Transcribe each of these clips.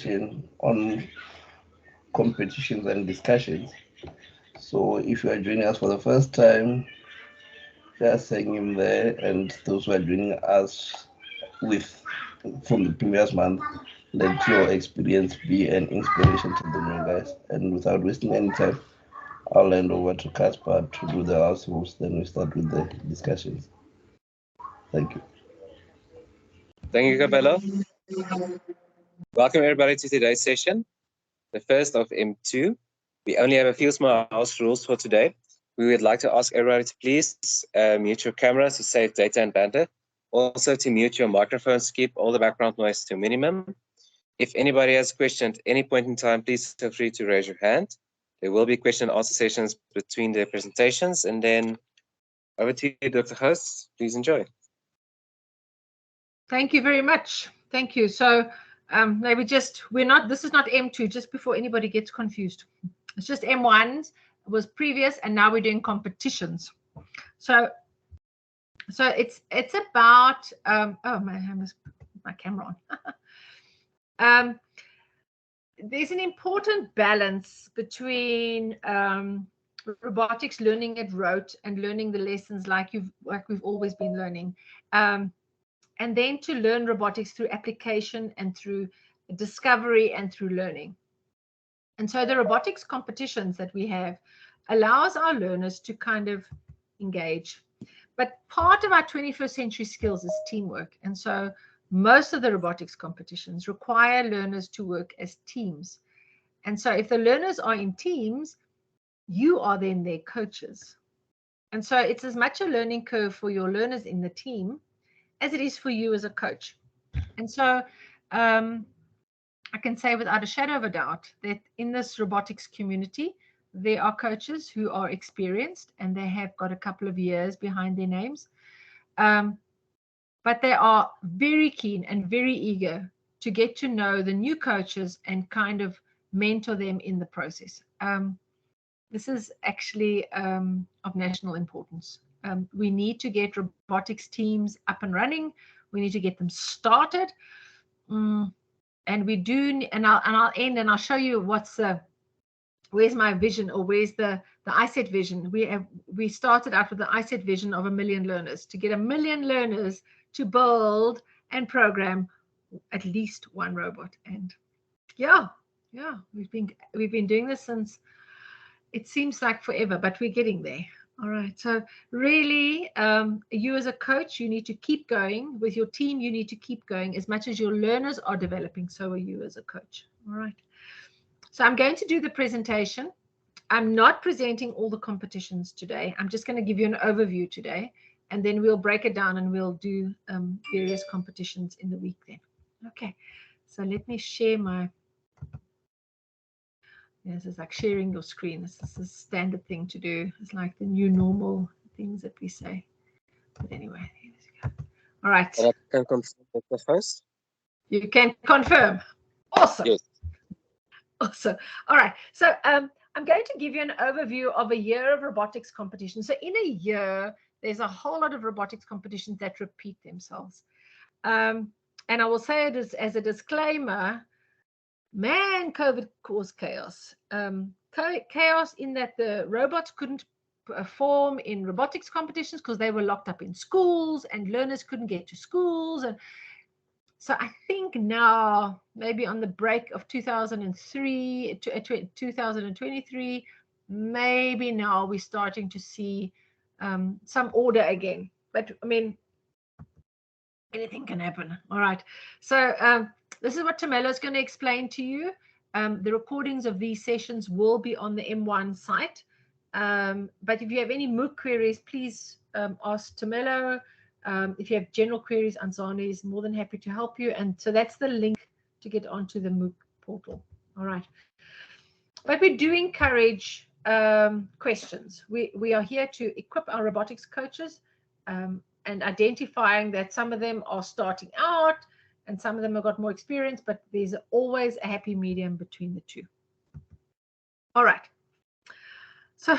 session on competitions and discussions. So if you are joining us for the first time, just hang in there, and those who are joining us with from the previous month, let your experience be an inspiration to the new guys. And without wasting any time, I'll hand over to Caspar to do the house rules. Then we start with the discussions. Thank you. Thank you, Cabello. Welcome everybody to today's session, the first of M2. We only have a few small house rules for today. We would like to ask everybody to please mute your cameras to save data and bandwidth. Also to mute your microphones, keep all the background noise to a minimum. If anybody has a question at any point in time, please feel free to raise your hand. There will be question and answer sessions between the presentations, and then over to you, Dr. Host. Please enjoy. Thank you very much. Thank you. So maybe just, this is not M2, just before anybody gets confused. It's just M1 was previous, and now we're doing competitions. So it's about, oh, my camera on. There's an important balance between robotics learning at rote and learning the lessons like we've always been learning. And then to learn robotics through application and through discovery and through learning. And so the robotics competitions that we have allows our learners to kind of engage. But part of our 21st century skills is teamwork. And so most of the robotics competitions require learners to work as teams. And so if the learners are in teams, you are then their coaches. And so it's as much a learning curve for your learners in the team as it is for you as a coach. And so I can say without a shadow of a doubt that in this robotics community, there are coaches who are experienced and they have got a couple of years behind their names. But they are very keen and very eager to get to know the new coaches and kind of mentor them in the process. This is actually of national importance. We need to get robotics teams up and running. We need to get them started. And we do, and I'll end and I'll show you where's my vision, or where's the ISET vision. We started out with the ISET vision of 1 million learners, to get 1 million learners to build and program at least one robot. And yeah, we've been doing this since, it seems like forever, but we're getting there. All right. So really, you as a coach, you need to keep going. With your team, you need to keep going. As much as your learners are developing, so are you as a coach. All right. So I'm going to do the presentation. I'm not presenting all the competitions today. I'm just going to give you an overview today, and then we'll break it down and we'll do various competitions in the week then. Okay. So let me share my... This is like sharing your screen. This is a standard thing to do. It's like the new normal things that we say. But anyway, here we go. All right. And I can confirm the first. You can confirm. Awesome. Yes. Awesome. All right. So I'm going to give you an overview of a year of robotics competition. So in a year, there's a whole lot of robotics competitions that repeat themselves. And I will say it as a disclaimer, man, COVID caused chaos. Chaos in that the robots couldn't perform in robotics competitions because they were locked up in schools and learners couldn't get to schools. And so I think now, maybe on the break of 2003 to 2023, maybe now we're starting to see some order again. But I mean, anything can happen. All right. So this is what Tamela is going to explain to you. The recordings of these sessions will be on the M1 site. But if you have any MOOC queries, please ask Tamela. If you have general queries, Anzani is more than happy to help you. And so that's the link to get onto the MOOC portal. All right. But we do encourage questions. We are here to equip our robotics coaches and identifying that some of them are starting out and some of them have got more experience, but there's always a happy medium between the two. All right. So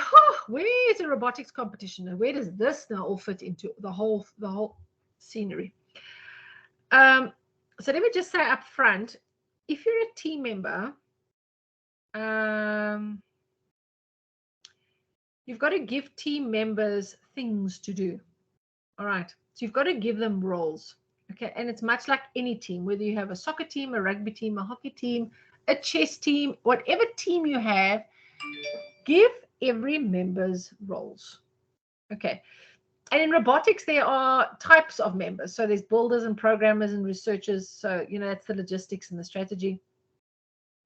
where is a robotics competition and where does this now all fit into the whole scenery? So let me just say up front, if you're a team member, you've got to give team members things to do. All right. So you've got to give them roles. Okay. And it's much like any team, whether you have a soccer team, a rugby team, a hockey team, a chess team, whatever team you have, give every member's roles. Okay. And in robotics, there are types of members. So there's builders and programmers and researchers. So, you know, that's the logistics and the strategy.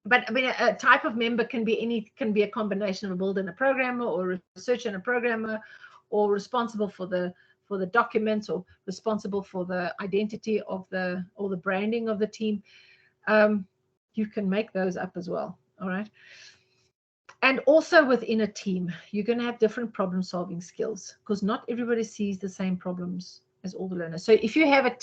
But I mean, a type of member can be a combination of a builder and a programmer, or a researcher and a programmer, or responsible for the documents, or responsible for the identity of the branding of the team. You can make those up as well. All right. And also within a team, you're going to have different problem solving skills, because not everybody sees the same problems as all the learners. So if you have a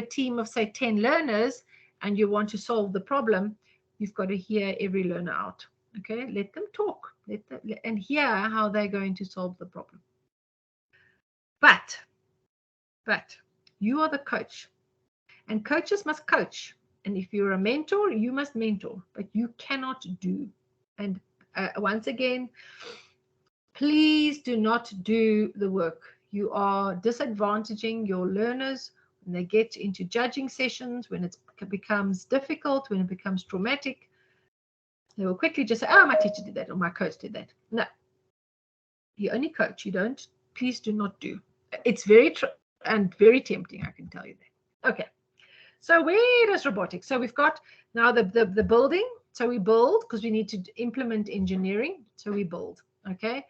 team of say 10 learners and you want to solve the problem, you've got to hear every learner out. Okay, let them talk, and hear how they're going to solve the problem. But you are the coach, and coaches must coach. And if you're a mentor, you must mentor, but you cannot do. And once again, please do not do the work. You are disadvantaging your learners when they get into judging sessions, when it becomes difficult, when it becomes traumatic. They will quickly just say, oh, my teacher did that, or my coach did that. No, you only coach. You don't. Please do not do. It's very very tempting, I can tell you that. Okay. So where does robotics? So we've got now the building. So we build because we need to implement engineering. So we build. Okay.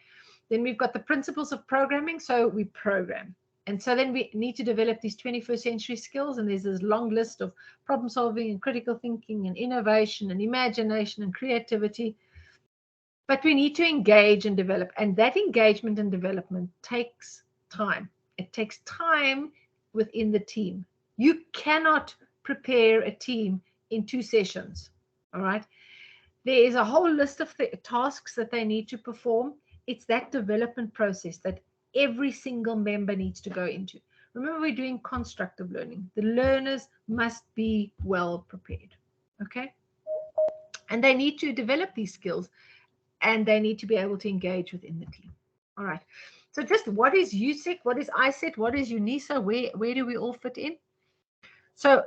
Then we've got the principles of programming. So we program. And so then we need to develop these 21st century skills. And there's this long list of problem solving and critical thinking and innovation and imagination and creativity. But we need to engage and develop. And that engagement and development takes time. It takes time within the team. You cannot prepare a team in 2 sessions. All right. There is a whole list of tasks that they need to perform. It's that development process that every single member needs to go into. Remember, we're doing constructive learning. The learners must be well prepared. Okay. And they need to develop these skills, and they need to be able to engage within the team. All right. So just what is USET? What is ISET? What is UNISA? Where do we all fit in? So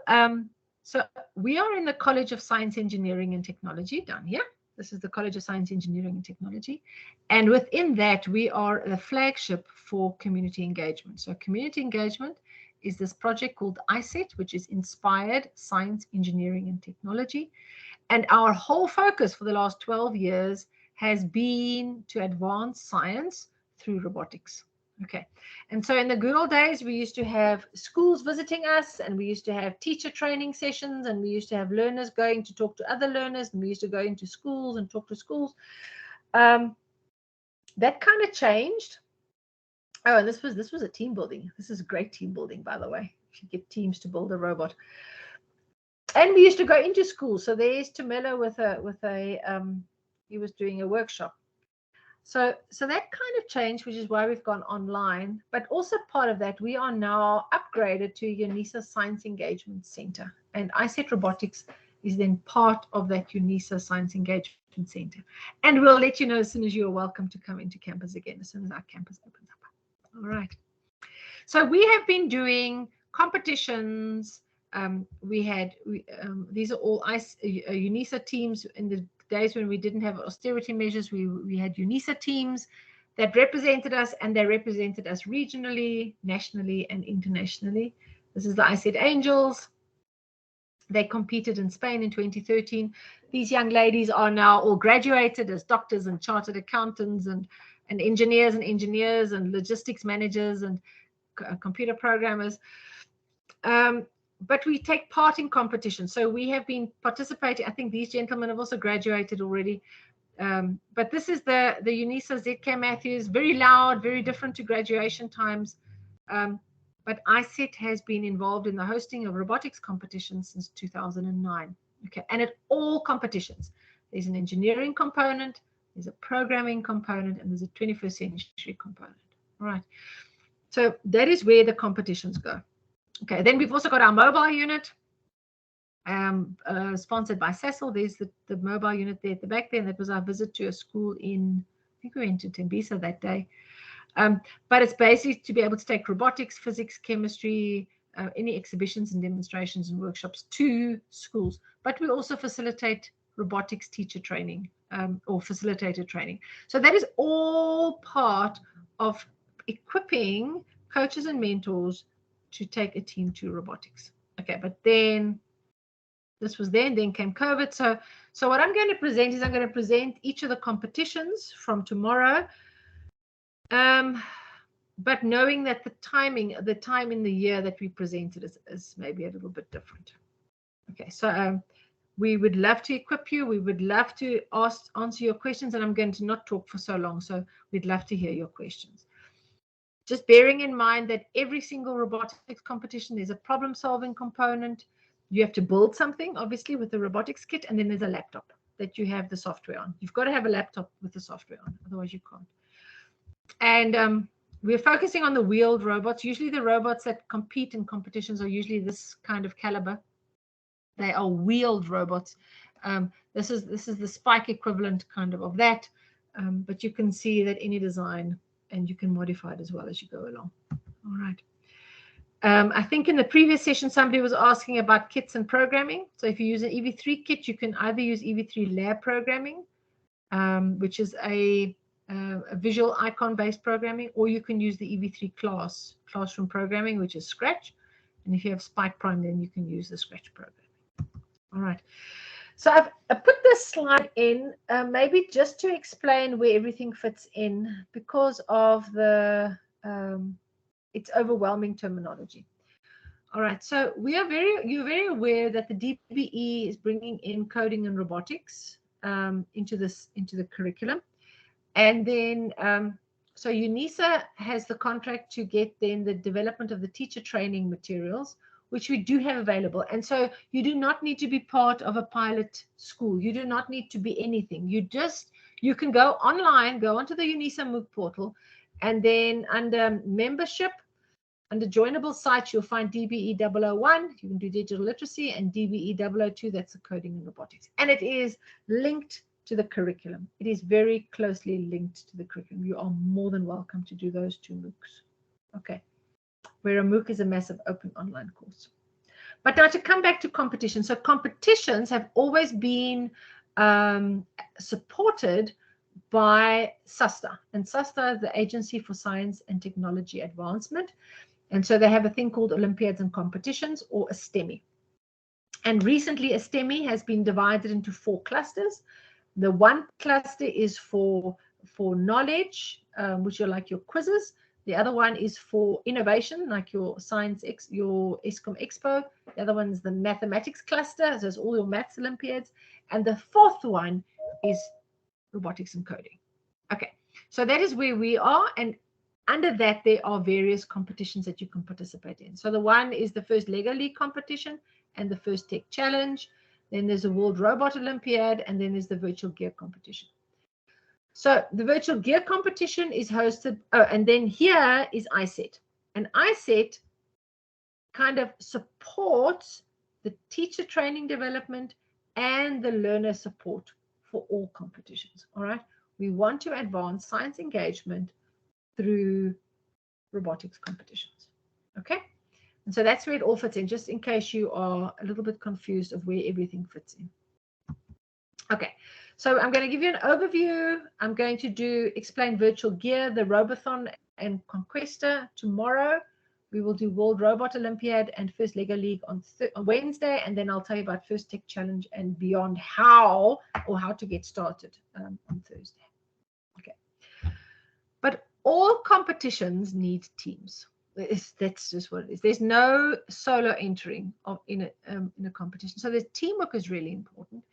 we are in the College of Science, Engineering and Technology down here. This is the College of Science, Engineering and Technology. And within that, we are the flagship for community engagement. So community engagement is this project called ISET, which is Inspired Science, Engineering and Technology. And our whole focus for the last 12 years has been to advance science through robotics. Okay. And so in the good old days, we used to have schools visiting us, and we used to have teacher training sessions, and we used to have learners going to talk to other learners, and we used to go into schools and talk to schools. That kind of changed. Oh, and this was a team building. This is great team building, by the way. If you get teams to build a robot. And we used to go into schools. So there's Tamela he was doing a workshop. So that kind of changed, which is why we've gone online. But also part of that, we are now upgraded to UNISA Science Engagement Center. And ISET Robotics is then part of that UNISA Science Engagement Center. And we'll let you know as soon as you're welcome to come into campus again, as soon as our campus opens up. All right. So we have been doing competitions. These are all UNISA teams. In the days when we didn't have austerity measures, we had UNISA teams that represented us, and they represented us regionally, nationally, and internationally. This is the ISET Angels. They competed in Spain in 2013. These young ladies are now all graduated as doctors and chartered accountants and engineers and logistics managers and computer programmers. But we take part in competitions. So we have been participating. I think these gentlemen have also graduated already. But this is the UNISA ZK Matthews, very loud, very different to graduation times. But ISET has been involved in the hosting of robotics competitions since 2009. Okay, and at all competitions, there's an engineering component, there's a programming component, and there's a 21st century component. All right. So that is where the competitions go. Okay, then we've also got our mobile unit. sponsored by Cecil. There's the mobile unit there at the back there, and that was our visit to a school in, I think we went to Tembisa that day. But it's basically to be able to take robotics, physics, chemistry, any exhibitions and demonstrations and workshops to schools. But we also facilitate robotics teacher training or facilitator training. So that is all part of equipping coaches and mentors to take a team to robotics. Okay, but then this was then came COVID. So what I'm going to present is I'm going to present each of the competitions from tomorrow. But knowing that the time in the year that we presented is maybe a little bit different. Okay, so we would love to equip you. We would love to answer your questions, and I'm going to not talk for so long, so we'd love to hear your questions. Just bearing in mind that every single robotics competition, there's a problem-solving component. You have to build something, obviously, with the robotics kit, and then there's a laptop that you have the software on. You've got to have a laptop with the software on, otherwise you can't. And we're focusing on the wheeled robots. Usually the robots that compete in competitions are usually this kind of caliber. They are wheeled robots. This is the Spike equivalent kind of that. But you can see that any design, and you can modify it as well as you go along. All right. I think in the previous session, somebody was asking about kits and programming. So if you use an EV3 kit, you can either use EV3 lab programming, which is a visual icon-based programming, or you can use the EV3 classroom programming, which is Scratch. And if you have Spike Prime, then you can use the Scratch programming. All right. So I've put this slide in maybe just to explain where everything fits in because of the its overwhelming terminology. All right. So you're very aware that the DBE is bringing in coding and robotics into the curriculum. And then, so UNISA has the contract to get then the development of the teacher training materials, which we do have available. And so you do not need to be part of a pilot school. You do not need to be anything. You can go online, go onto the UNISA MOOC portal, and then under membership, under joinable sites, you'll find DBE 001. You can do digital literacy, and DBE 002, that's the coding and robotics. And it is linked to the curriculum. It is very closely linked to the curriculum. You are more than welcome to do those two MOOCs. Okay, where a MOOC is a massive open online course. But now to come back to competition. So competitions have always been supported by SASTA. And SASTA is the Agency for Science and Technology Advancement. And so they have a thing called Olympiads and Competitions, or STEMI. And recently, STEMI has been divided into 4 clusters. The one cluster is for knowledge, which are like your quizzes. The other one is for innovation, like your your ESCOM Expo. The other one is the mathematics cluster, so it's all your maths Olympiads. And the 4th one is robotics and coding. Okay, so that is where we are. And under that, there are various competitions that you can participate in. So the one is the first Lego League competition and the first Tech Challenge. Then there's a World Robot Olympiad, and then there's the Virtual Gear competition. So the Virtual Gear competition is hosted, and then here is ISET. And ISET kind of supports the teacher training development and the learner support for all competitions. All right. We want to advance science engagement through robotics competitions. Okay. And so that's where it all fits in, just in case you are a little bit confused of where everything fits in. Okay, so I'm going to give you an overview. I'm going to explain Virtual Gear, the Robothon and Conquesta tomorrow. We will do World Robot Olympiad and First Lego League on Wednesday, and then I'll tell you about First Tech Challenge and beyond how to get started on Thursday. Okay, but all competitions need teams. That's just what it is. There's no solo entering in a competition. So the teamwork is really important.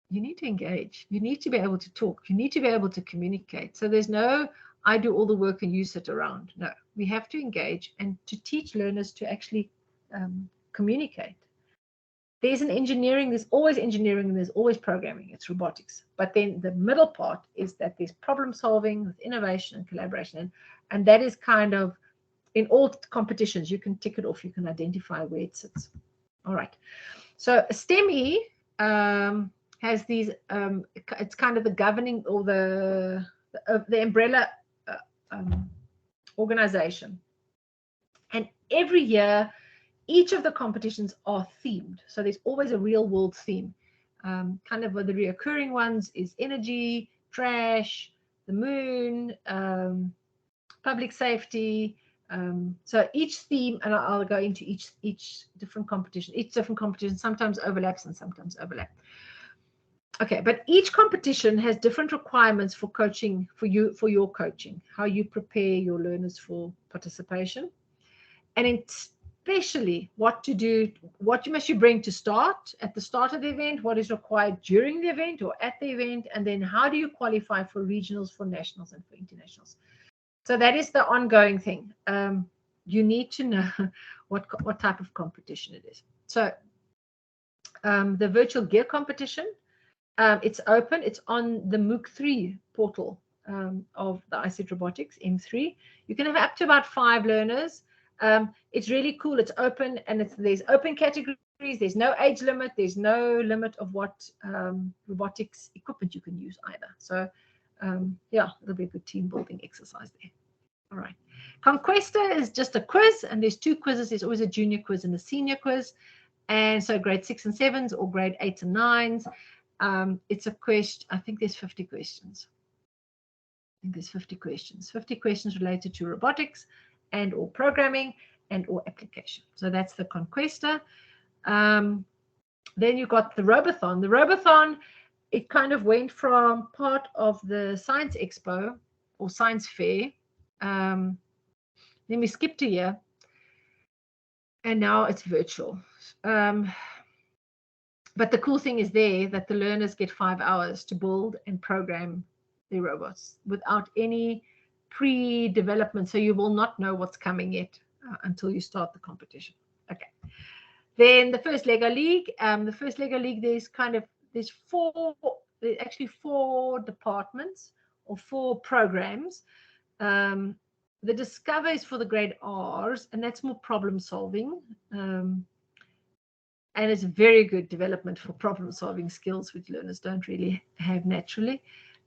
You need to engage. You need to be able to talk. You need to be able to communicate. So there's no, I do all the work and you sit around. No, we have to engage and to teach learners to actually communicate. There's always engineering and there's always programming. It's robotics. But then the middle part is that there's problem solving with innovation and collaboration. And that is kind of in all competitions, you can tick it off. You can identify where it sits. All right. So STEMI has these, it's kind of the governing or the umbrella organization. And every year, each of the competitions are themed. So there's always a real world theme. Kind of the reoccurring ones is energy, trash, the moon, public safety. So each theme, and I'll go into each different competition. Each different competition sometimes overlaps and sometimes overlap. Okay, but each competition has different requirements for coaching, for your coaching, how you prepare your learners for participation, and especially what to do, what must you bring to start, at the start of the event, what is required during the event or at the event, and then how do you qualify for regionals, for nationals, and for internationals. So that is the ongoing thing. You need to know what type of competition it is. So the virtual gear competition, it's open. It's on the MOOC 3 portal of the ICT Robotics, M3. You can have up to about 5 learners. It's really cool. It's open, and there's open categories. There's no age limit. There's no limit of what robotics equipment you can use either. So yeah, it'll be a good team building exercise there. All right. Conquesta is just a quiz, and there's 2 quizzes. There's always a junior quiz and a senior quiz. And so grade 6 and 7s or grade 8s and 9s. It's a question. I think there's 50 questions. I think there's 50 questions. 50 questions related to robotics and or programming and or application. So that's the Conquesta. Then you got the Robothon. The Robothon, it kind of went from part of the Science Expo or Science Fair. Then we skipped a year, and now it's virtual. But the cool thing is there that the learners get 5 hours to build and program their robots without any pre-development. So you will not know what's coming yet until you start the competition. Okay. Then the first Lego League. The first Lego League, there's actually 4 departments or 4 programs. The Discover is for the grade R's, and that's more problem solving. And it's very good development for problem solving skills, which learners don't really have naturally.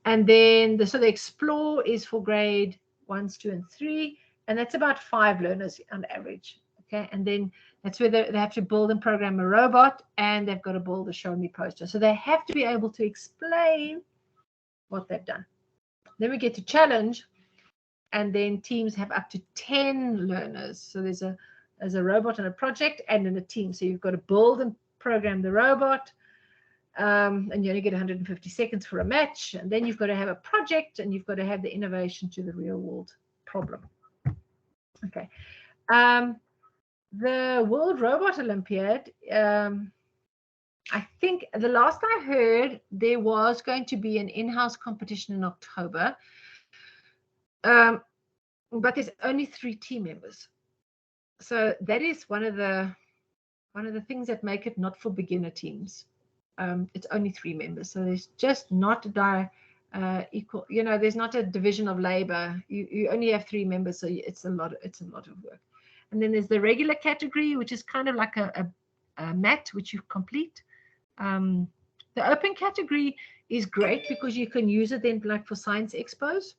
And then the Explore is for grade 1s, 2, and 3, and that's about 5 learners on average. Okay, and then that's where they have to build and program a robot, and they've got to build a show me poster. So they have to be able to explain what they've done. Then we get to challenge, and then teams have up to 10 learners. So there's a robot and a project and in a team. So you've got to build and program the robot, and you only get 150 seconds for a match. And then you've got to have a project, and you've got to have the innovation to the real world problem. Okay. The World Robot Olympiad, I think the last I heard, there was going to be an in-house competition in October, but there's only 3 team members. So that is one of the things that make it not for beginner teams. It's only 3 members, so there's just not equal. You know, there's not a division of labor. You only have 3 members, so it's a lot of work. And then there's the regular category, which is kind of like a mat which you complete. The open category is great because you can use it then, like for science expos.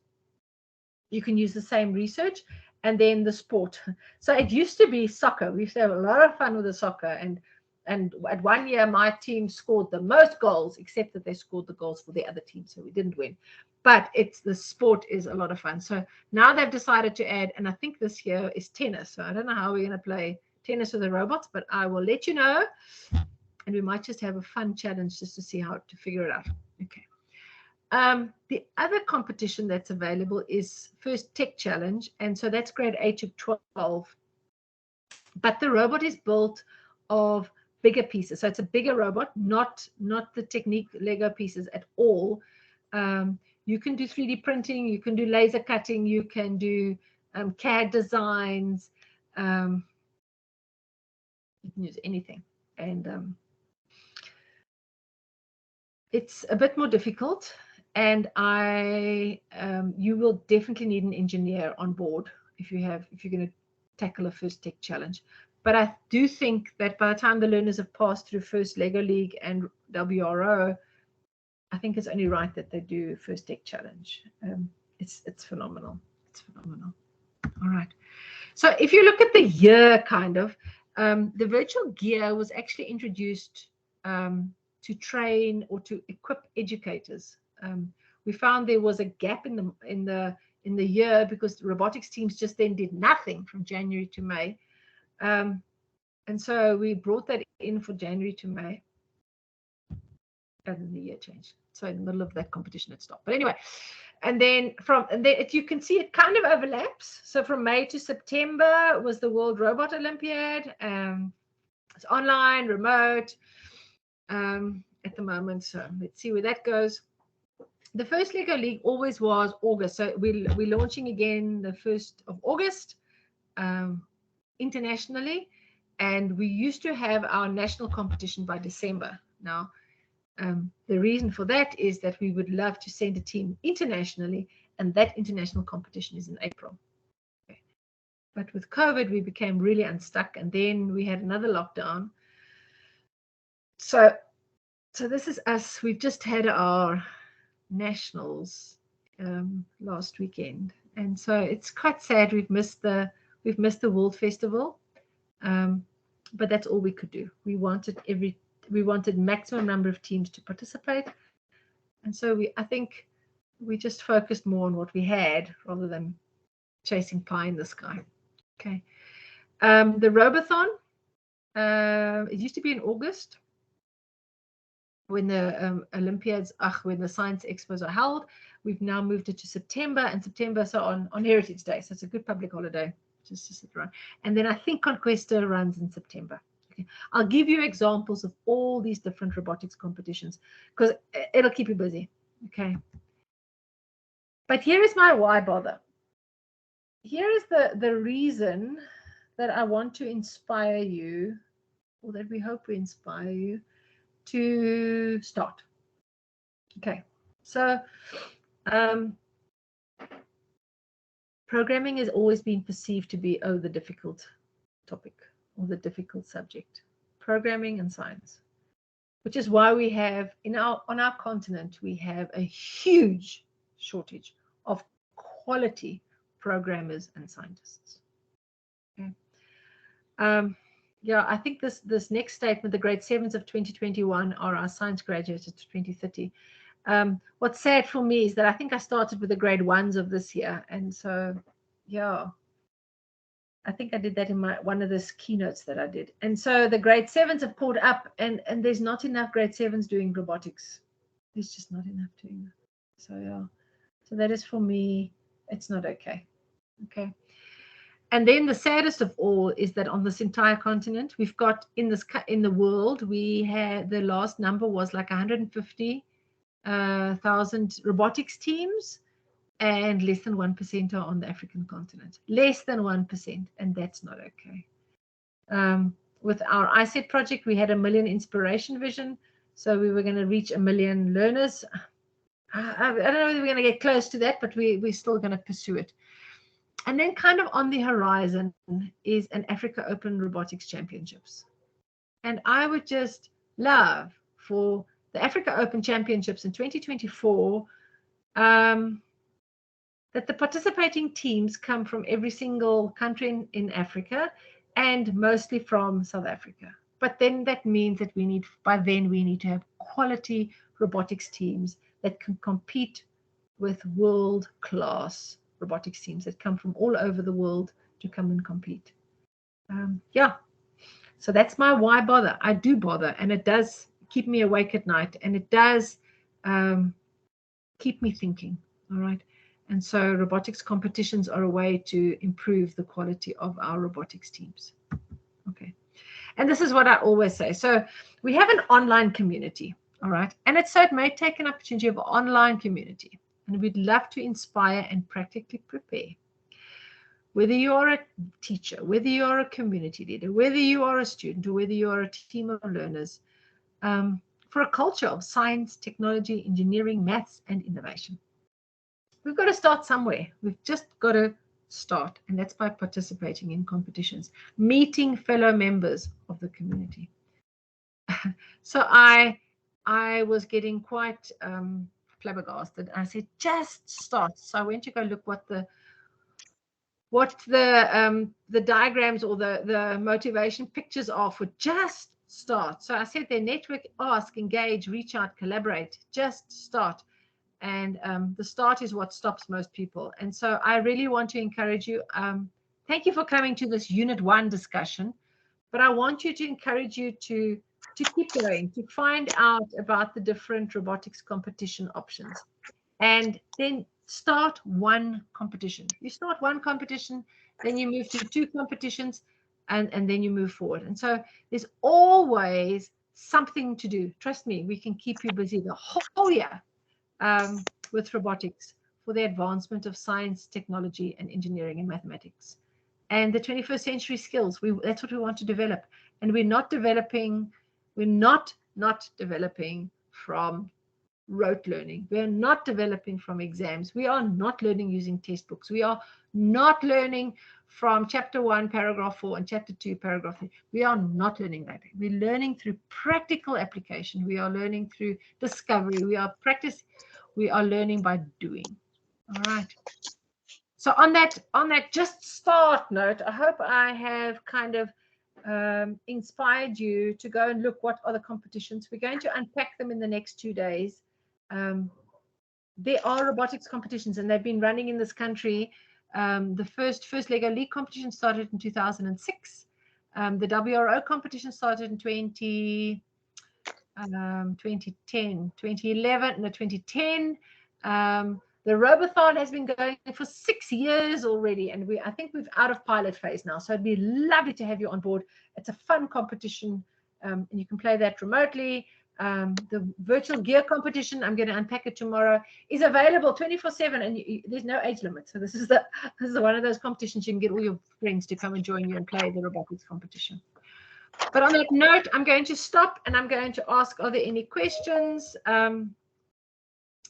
You can use the same research. And then the sport. So it used to be soccer. We used to have a lot of fun with the soccer. And at one year, my team scored the most goals, except that they scored the goals for the other team. So we didn't win. But the sport is a lot of fun. So now they've decided to add, and I think this year is tennis. So I don't know how we're going to play tennis with the robots, but I will let you know. And we might just have a fun challenge just to see how to figure it out. Okay. The other competition that's available is First Tech Challenge, and so that's grade 8 to 12. But the robot is built of bigger pieces, so it's a bigger robot, not the Technique Lego pieces at all. You can do 3D printing, you can do laser cutting, you can do CAD designs. You can use anything, and it's a bit more difficult. And you will definitely need an engineer on board if you're going to tackle a first tech challenge. But I do think that by the time the learners have passed through first Lego League and WRO, I think it's only right that they do first tech challenge. It's phenomenal. It's phenomenal. All right. So if you look at the year, kind of, the virtual gear was actually introduced to train or to equip educators. We found there was a gap in the year because the robotics teams just then did nothing from January to May. And so we brought that in for January to May. And then the year changed. So in the middle of that competition, it stopped. But anyway, and then you can see it kind of overlaps. So from May to September was the World Robot Olympiad. It's online, remote at the moment. So let's see where that goes. The first Lego League always was August. So we're launching again the 1st of August internationally. And we used to have our national competition by December. Now, the reason for that is that we would love to send a team internationally, and that international competition is in April. Okay. But with COVID, we became really unstuck, and then we had another lockdown. So this is us. We've just had our nationals last weekend, and so it's quite sad. We've missed the World Festival, but that's all we could do. We wanted maximum number of teams to participate, and so I think we just focused more on what we had rather than chasing pie in the sky. Okay. The Robothon, it used to be in August when the Olympiads, when the science expos are held. We've now moved it to September, and September, so on Heritage Day, so it's a good public holiday just to sit around. And then I think Conquesta runs in September. Okay. I'll give you examples of all these different robotics competitions because it'll keep you busy. Okay. But here is my why bother. Here is the reason that I want to inspire you, or that we hope we inspire you to start. Okay. So programming has always been perceived to be the difficult topic or the difficult subject. Programming and science, which is why we have on our continent we have a huge shortage of quality programmers and scientists. Okay. Yeah, I think this next statement, the grade 7s of 2021 are our science graduates of 2030. What's sad for me is that I think I started with the grade 1s of this year, and so yeah, I think I did that in one of the keynotes that I did. And so the grade 7s have pulled up, and there's not enough grade 7s doing robotics. There's just not enough doing that. So yeah, so that is for me, it's not okay. Okay. And then the saddest of all is that on this entire continent, we've got in the world, we had the last number was like 150,000 robotics teams, and less than 1% are on the African continent. Less than 1%, and that's not okay. With our ISET project, we had 1 million inspiration vision, so we were going to reach 1 million learners. I don't know whether we're going to get close to that, but we're still going to pursue it. And then kind of on the horizon is an Africa Open Robotics Championships. And I would just love for the Africa Open Championships in 2024 that the participating teams come from every single country in Africa and mostly from South Africa. But then that means that by then we need to have quality robotics teams that can compete with world-class robotics teams that come from all over the world to come and compete. Yeah, so that's my why bother. I do bother, and it does keep me awake at night, and it does keep me thinking. All right. And so robotics competitions are a way to improve the quality of our robotics teams. Okay. And this is what I always say. So we have an online community, all right? And it may take an opportunity of an online community. And we'd love to inspire and practically prepare. Whether you are a teacher, whether you are a community leader, whether you are a student, or whether you are a team of learners, for a culture of science, technology, engineering, maths, and innovation. We've got to start somewhere. We've just got to start. And that's by participating in competitions, meeting fellow members of the community. So I was getting quite flabbergasted. I said, just start. So I went to go look what the diagrams or the motivation pictures are for just start. So I said their network, ask, engage, reach out, collaborate, just start. And the start is what stops most people. And so I really want to encourage you. Thank you for coming to this Unit 1 discussion, but I want you to encourage you to keep going, to find out about the different robotics competition options, and then start one competition. You start one competition, then you move to 2 competitions, and then you move forward. And so there's always something to do. Trust me, we can keep you busy the whole year with robotics for the advancement of science, technology, and engineering and mathematics. And the 21st century skills, that's what we want to develop. And we're not developing from rote learning. We are not developing from exams. We are not learning using textbooks. We are not learning from chapter 1, paragraph 4, and chapter 2, paragraph 3. We are not learning that. We're learning through practical application. We are learning through discovery. We are learning by doing. All right. So on that just start note, I hope I have kind of inspired you to go and look what are the competitions. We're going to unpack them in the next 2 days. There are robotics competitions, and they've been running in this country. The first Lego League competition started in 2006. The WRO competition started in 2010. The Robothon has been going for 6 years already, and I think we're out of pilot phase now. So it'd be lovely to have you on board. It's a fun competition, and you can play that remotely. The virtual gear competition, I'm going to unpack it tomorrow, is available 24/7, and there's no age limit. So this is one of those competitions you can get all your friends to come and join you and play the robotics competition. But on that note, I'm going to stop, and I'm going to ask, are there any questions?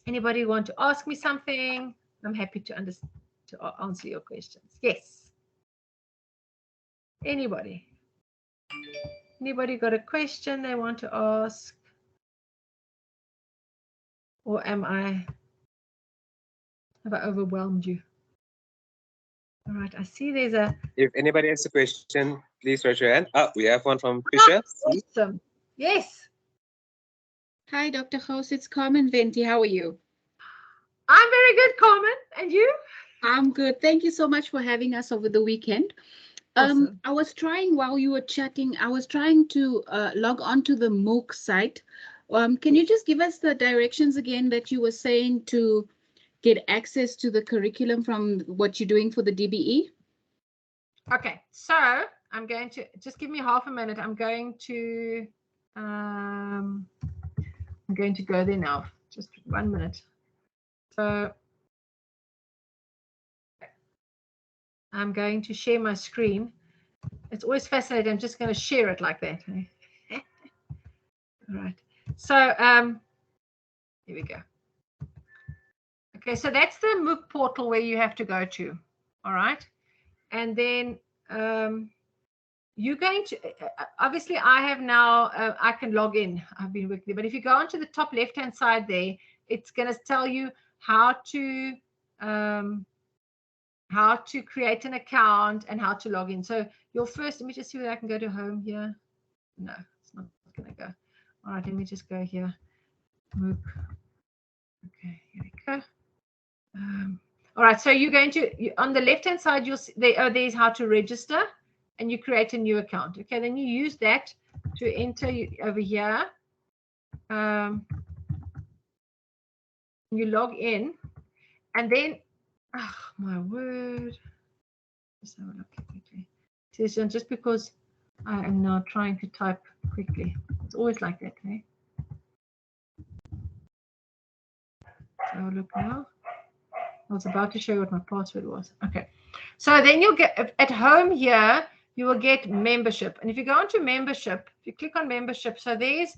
Anybody want to ask me something? I'm happy to answer your questions. Yes. Anybody got a question they want to ask? Or have I overwhelmed you? All right, I see there's a... If anybody has a question, please raise your hand. Oh, we have one from Fisher. Awesome. Yes. Hi, Dr. House. It's Carmen Venti. How are you? I'm very good, Carmen. And you? I'm good. Thank you so much for having us over the weekend. Awesome. I was trying, while you were chatting, I was trying to log on to the MOOC site. Can you just give us the directions again that you were saying to get access to the curriculum from what you're doing for the DBE? Okay, so I'm going to, just give me half a minute. I'm going to go there now. Just 1 minute. So I'm going to share my screen. It's always fascinating. I'm just going to share it like that. All right. So here we go. Okay, so that's the MOOC portal where you have to go to. All right. And then you're going to, obviously I have now, I can log in. I've been working there. But if you go onto the top left-hand side there, it's going to tell you how to create an account and how to log in. So your first, let me just see whether I can go to home here. No, it's not going to go. All right, let me just go here. MOOC. Okay, here we go. All right, so you're going to, on the left-hand side, you'll see there's how to register, and you create a new account. Okay, then you use that to enter over here. You log in, and then, oh my word. Let's have a look quickly. So just because I am now trying to type quickly, it's always like that, eh? So look now. I was about to show you what my password was. Okay. So then you'll get, at home here, you will get membership. And if you go into membership, if you click on membership, so those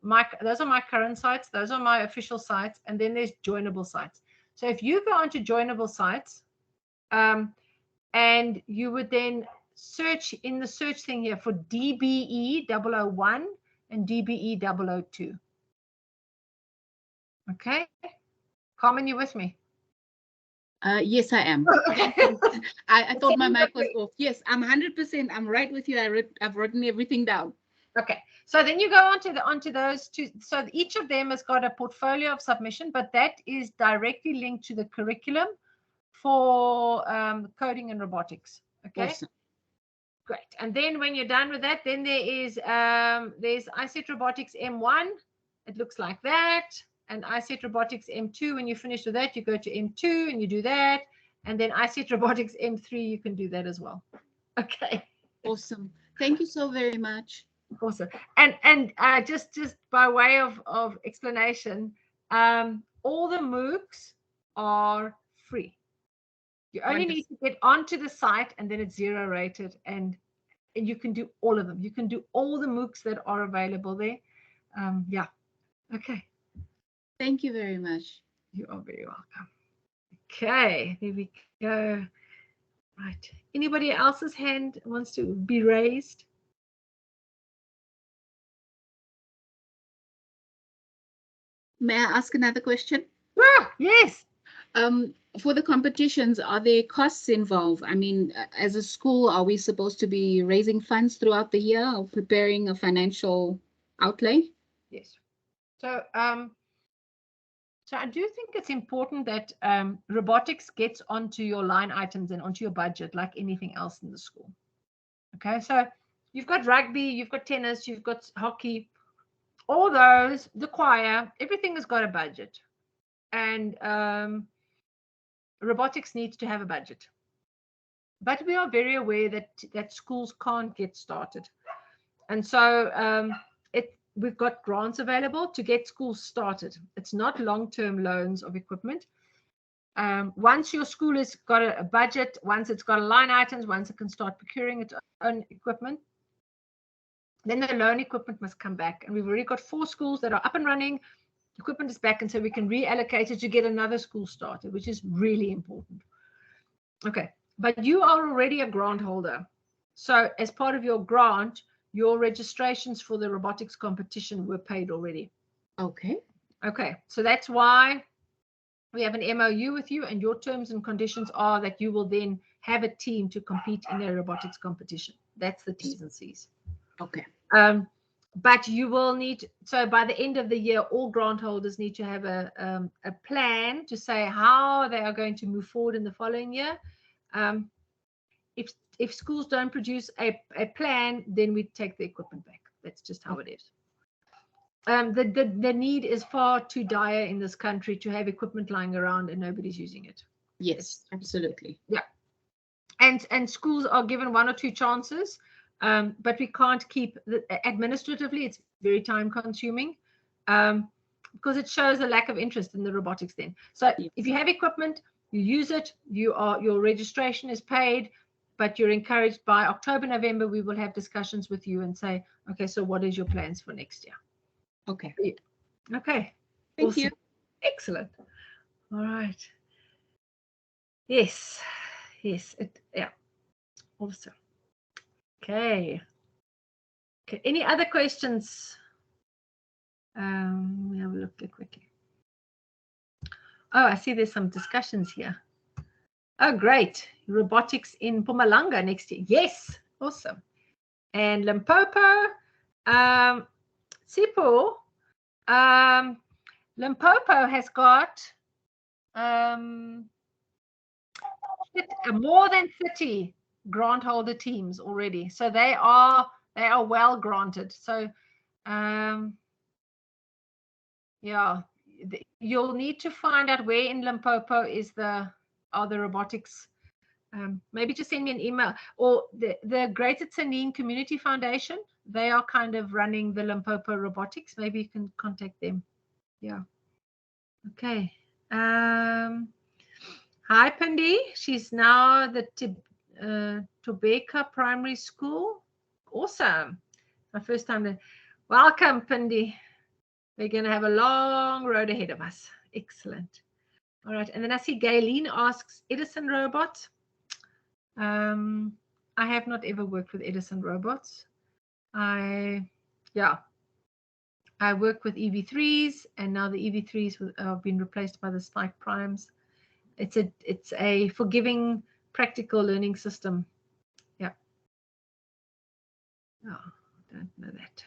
are my current sites, those are my official sites, and then there's joinable sites. So if you go onto joinable sites, and you would then search in the search thing here for DBE 001 and DBE 002. Okay, Carmen, you with me? Yes, I am. Okay. I thought my mic was off. Yes, I'm 100%. I'm right with you. I've written everything down. Okay, so then you go onto those two. So each of them has got a portfolio of submission, but that is directly linked to the curriculum for coding and robotics. Okay, Awesome. great. And then when you're done with that, then there's iSet Robotics M1. It looks like that. And iSet Robotics M2. When you finish with that, you go to M2 and you do that. And then iSet Robotics M3, you can do that as well. Okay. Awesome. Thank you so very much. Awesome. And just by way of explanation, all the MOOCs are free. You only need to get onto the site, and then it's 0 rated, and you can do all of them. You can do all the MOOCs that are available there. Yeah. Okay. Thank you very much. You are very welcome. Okay, there we go. Right. Anybody else's hand wants to be raised? May I ask another question? Ah, yes. For the competitions, are there costs involved? I mean, as a school, are we supposed to be raising funds throughout the year or preparing a financial outlay? Yes. So, so I do think it's important that robotics gets onto your line items and onto your budget like anything else in the school. Okay, so you've got rugby, you've got tennis, you've got hockey, all those, the choir, everything has got a budget. And robotics needs to have a budget. But we are very aware that schools can't get started. And so we've got grants available to get schools started. It's not long-term loans of equipment. Once your school has got a budget, once it's got line items, once it can start procuring its own equipment, then the loan equipment must come back. And we've already got 4 schools that are up and running. Equipment is back, and so we can reallocate it to get another school started, which is really important. Okay, but you are already a grant holder. So as part of your grant, your registrations for the robotics competition were paid already. Okay. Okay, so that's why we have an MOU with you, and your terms and conditions are that you will then have a team to compete in a robotics competition. That's the T's and C's. Okay. But you will need, so by the end of the year, all grant holders need to have a plan to say how they are going to move forward in the following year. If schools don't produce a plan, then we take the equipment back. That's just how it is. The need is far too dire in this country to have equipment lying around and nobody's using it. Yes, absolutely. Yeah. And schools are given 1 or 2 chances, but we can't keep, administratively, it's very time consuming because it shows a lack of interest in the robotics then. So if you have equipment, you use it, your registration is paid, but you're encouraged by October, November, we will have discussions with you and say, okay, so what is your plans for next year? Okay. Okay. Thank Awesome. you. Excellent. All right. Yes. Yes. Yeah. Awesome. Okay. Okay. Any other questions? We have a look quickly. Oh, I see there's some discussions here. Oh, great. Robotics in Mpumalanga next year. Yes. Awesome. And Limpopo. Sipho. Limpopo has got more than 30 grant holder teams already. So they are well granted. So yeah, you'll need to find out where in Limpopo are the robotics. Maybe just send me an email, or the Greater Tsanin Community Foundation. They are kind of running the Limpopo robotics. Maybe you can contact them. Yeah. Okay. Hi, Pandi. She's now the Tobeka Primary School. Awesome. My first time there. Welcome, Pandi. We're going to have a long road ahead of us. Excellent. All right. And then I see Gayleen asks, Edison robot. I have not ever worked with Edison robots. I work with EV3s, and now the EV3s have been replaced by the Spike Primes. It's a forgiving, practical learning system. Yeah. Oh, don't know that.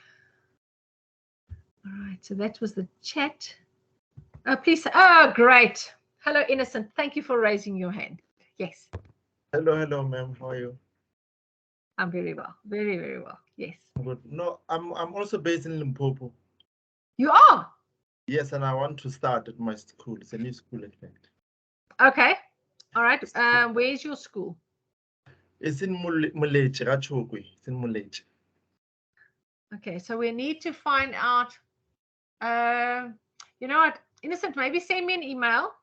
All right, so that was the chat. Oh, please. Oh, great. Hello, Innocent. Thank you for raising your hand. Yes. Hello, ma'am. How are you? I'm very well. Very, very well. Yes. Good. No, I'm also based in Limpopo. You are? Yes, and I want to start at my school. It's a new school, in fact. Okay. All right. Where's your school? It's in Muleche, Rachokwe. It's in Muleche. Okay, so we need to find out. You know what, Innocent, maybe send me an email.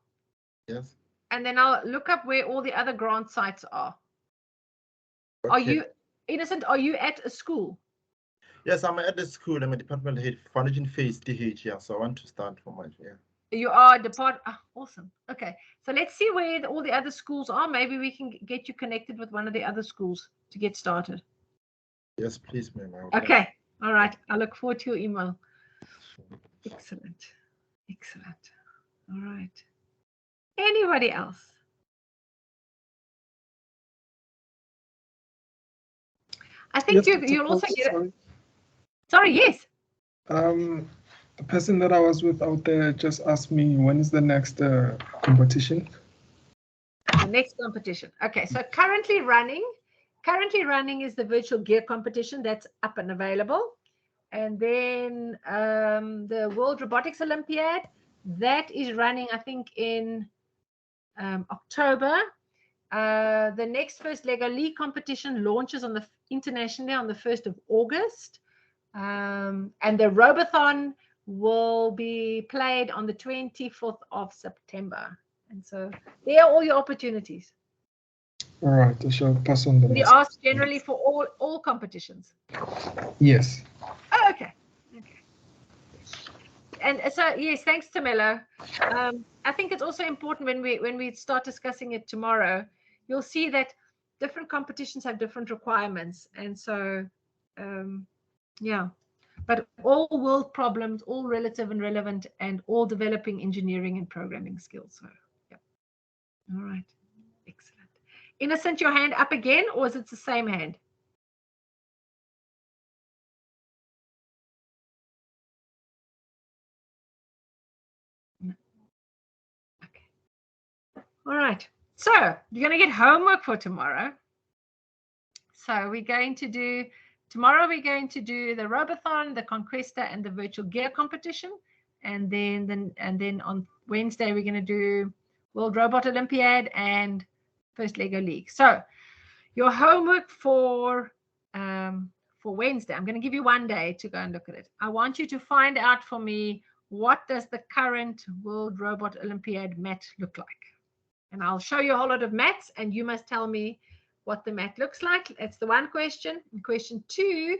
Yes. And then I'll look up where all the other grant sites are. Okay. Are you, Innocent, are you at a school? Yes, I'm at the school. I'm a department head, foundation phase DH. Yeah, so I want to start from my You are awesome. Okay, so let's see where all the other schools are. Maybe we can get you connected with one of the other schools to get started. Yes, please, ma'am. Okay. All right. I look forward to your email. Excellent. Excellent. All right. Anybody else? I think Yes, you'll also get sorry. it. Sorry, yes. The person that I was with out there just asked me when is the next competition? The next competition. Okay, so currently running is the virtual gear competition that's up and available. And then the World Robotics Olympiad, that is running, I think, in October. The next first Lego League competition launches internationally on the 1st of August. And the Robothon will be played on the 24th of September. And so there are all your opportunities. All right, I shall pass on the We message. ask generally for all competitions. Yes. Oh, okay. Okay. And so yes, thanks, Tamelo. I think it's also important when we start discussing it tomorrow, you'll see that different competitions have different requirements, and so yeah, but all world problems, all relative and relevant, and all developing engineering and programming skills. So yeah. All right. Excellent. Innocent, your hand up again, or is it the same hand? No. Okay. All right. So you're going to get homework for tomorrow. So we're going to do, tomorrow we're going to do the Robothon, the Conquesta, and the virtual gear competition. And then on Wednesday, we're going to do World Robot Olympiad and First Lego League. So your homework for Wednesday, I'm going to give you one day to go and look at it. I want you to find out for me, what does the current World Robot Olympiad mat look like? And I'll show you a whole lot of mats, and you must tell me what the mat looks like. That's the one question. And question two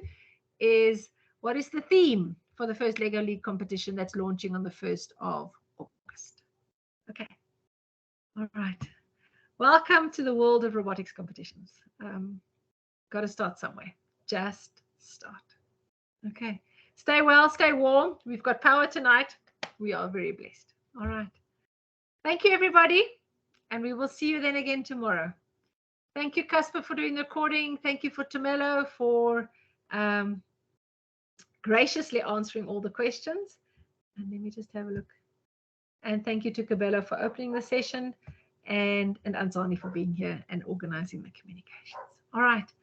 is, what is the theme for the first Lego League competition that's launching on the 1st of August? Okay. All right. Welcome to the world of robotics competitions. Got to start somewhere. Just start. Okay. Stay well, stay warm. We've got power tonight. We are very blessed. All right. Thank you, everybody. And we will see you then again tomorrow. Thank you, Casper, for doing the recording. Thank you for Tamelo for graciously answering all the questions. And let me just have a look. And thank you to Cabello for opening the session, and Anzani for being here and organizing the communications. All right.